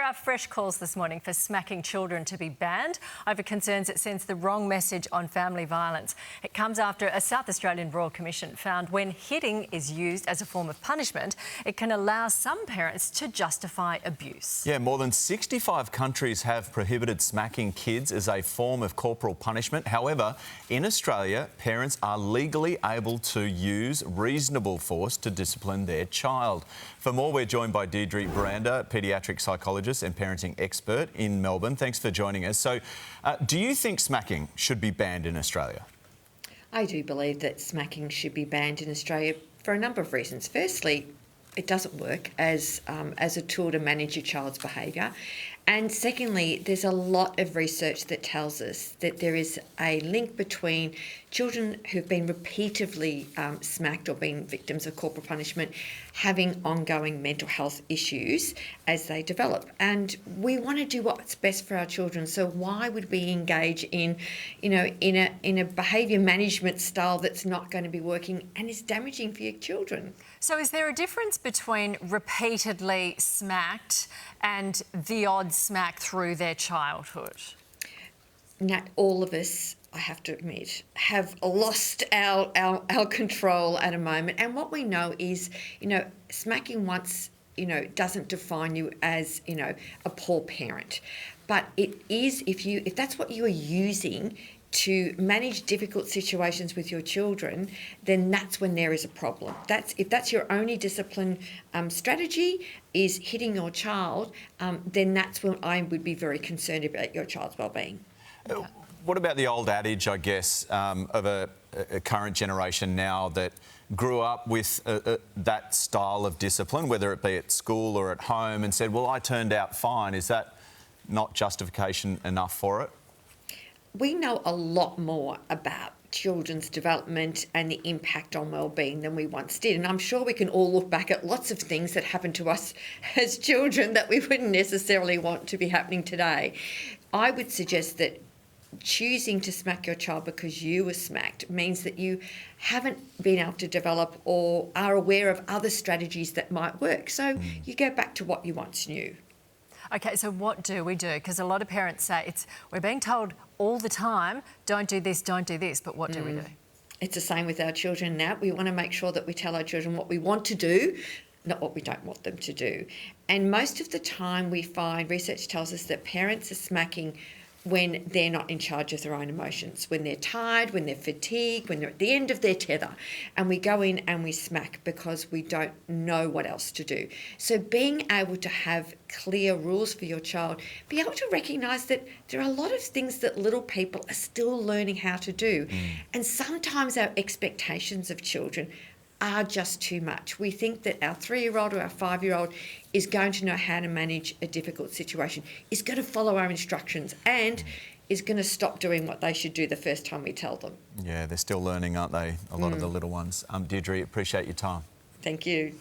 are fresh calls this morning for smacking children to be banned over concerns it sends the wrong message on family violence. It comes after a South Australian Royal Commission found when hitting is used as a form of punishment, it can allow some parents to justify abuse. Yeah, more than 65 countries have prohibited smacking kids as a form of corporal punishment. However, in Australia, parents are legally able to use reasonable force to discipline their child. For more, we're joined by Deirdre Brander, paediatric psychologist and parenting expert in Melbourne. Thanks for joining us. So, do you think smacking should be banned in Australia? I do believe that smacking should be banned in Australia for a number of reasons. Firstly, it doesn't work as a tool to manage your child's behaviour. And secondly, there's a lot of research that tells us that there is a link between children who've been repeatedly smacked or been victims of corporal punishment having ongoing mental health issues as they develop. And we want to do what's best for our children. So why would we engage in a behaviour management style that's not going to be working and is damaging for your children? So is there a difference between repeatedly smacked and the odd smack through their childhood? Nat, all of us, I have to admit, have lost our control at a moment. And what we know is, smacking once, doesn't define you as, a poor parent. But it is, if that's what you are using to manage difficult situations with your children, then that's when there is a problem. If that's your only discipline strategy is hitting your child, then that's when I would be very concerned about your child's well-being. What about the old adage, I guess, of a current generation now that grew up with that style of discipline, whether it be at school or at home, and said, well, I turned out fine. Is that not justification enough for it? We know a lot more about children's development and the impact on well-being than we once did. And I'm sure we can all look back at lots of things that happened to us as children that we wouldn't necessarily want to be happening today. I would suggest that choosing to smack your child because you were smacked means that you haven't been able to develop or are aware of other strategies that might work. So you go back to what you once knew. Okay, so what do we do? Because a lot of parents say we're being told all the time, don't do this, but what do we do? It's the same with our children now. We want to make sure that we tell our children what we want to do, not what we don't want them to do. And most of the time we find, research tells us that parents are smacking when they're not in charge of their own emotions, when they're tired, when they're fatigued, when they're at the end of their tether. And we go in and we smack because we don't know what else to do. So being able to have clear rules for your child, be able to recognise that there are a lot of things that little people are still learning how to do. And sometimes our expectations of children are just too much. We think that our 3-year-old or our 5-year-old is going to know how to manage a difficult situation, is going to follow our instructions and is going to stop doing what they should do the first time we tell them. Yeah, they're still learning, aren't they? A lot of the little ones. Deirdre, appreciate your time. Thank you.